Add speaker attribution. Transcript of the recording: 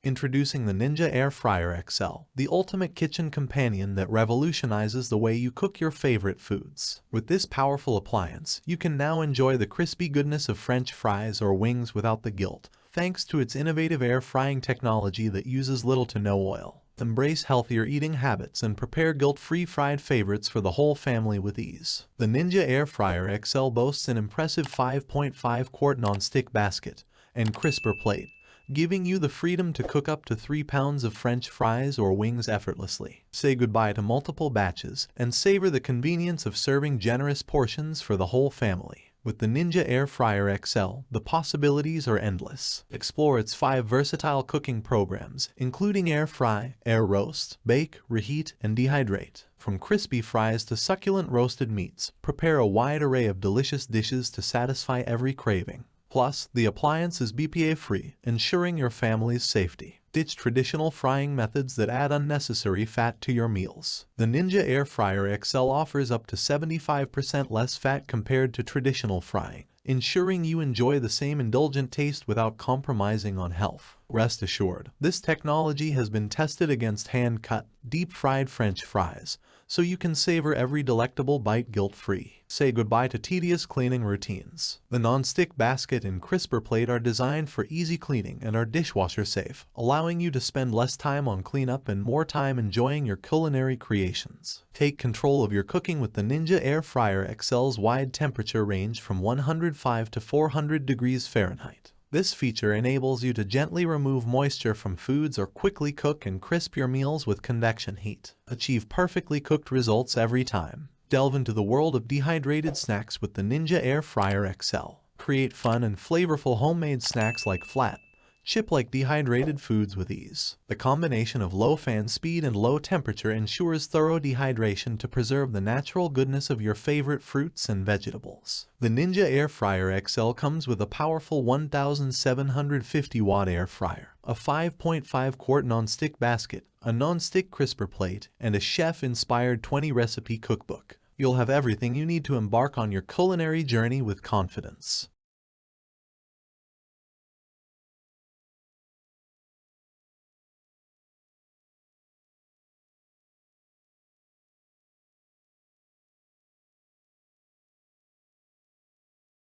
Speaker 1: Introducing the Ninja Air Fryer XL, the ultimate kitchen companion that revolutionizes the way you cook your favorite foods. With this powerful appliance, you can now enjoy the crispy goodness of French fries or wings without the guilt, thanks to its innovative air frying technology that uses little to no oil. Embrace healthier eating habits and prepare guilt-free fried favorites for the whole family with ease. The Ninja Air Fryer XL boasts an impressive 5.5-quart nonstick basket and crisper plate, giving you the freedom to cook up to 3 pounds of French fries or wings effortlessly. Say goodbye to multiple batches and savor the convenience of serving generous portions for the whole family. With the Ninja Air Fryer XL, the possibilities are endless. Explore its 5 versatile cooking programs, including air fry, air roast, bake, reheat, and dehydrate. From crispy fries to succulent roasted meats, prepare a wide array of delicious dishes to satisfy every craving. Plus, the appliance is Bpa-Free, ensuring your family's safety. Ditch traditional frying methods that add unnecessary fat to your meals. The Ninja Air Fryer XL offers up to 75% less fat compared to traditional frying, ensuring you enjoy the same indulgent taste without compromising on health. Rest assured, this technology has been tested against hand-cut, deep-fried French fries, so you can savor every delectable bite guilt-free. Say goodbye to tedious cleaning routines. The non-stick basket and crisper plate are designed for easy cleaning and are dishwasher safe, allowing you to spend less time on cleanup and more time enjoying your culinary creations. Take control of your cooking with the Ninja Air Fryer XL's wide temperature range from 105 to 400 degrees Fahrenheit. This feature enables you to gently remove moisture from foods or quickly cook and crisp your meals with convection heat. Achieve perfectly cooked results every time. Delve into the world of dehydrated snacks with the Ninja Air Fryer XL. Create fun and flavorful homemade snacks like flat, chip-like dehydrated foods with ease. The combination of low fan speed and low temperature ensures thorough dehydration to preserve the natural goodness of your favorite fruits and vegetables. The Ninja Air Fryer XL comes with a powerful 1,750-watt air fryer, a 5.5-quart nonstick basket, a nonstick crisper plate, and a chef-inspired 20-recipe cookbook. You'll have everything you need to embark on your culinary journey with confidence.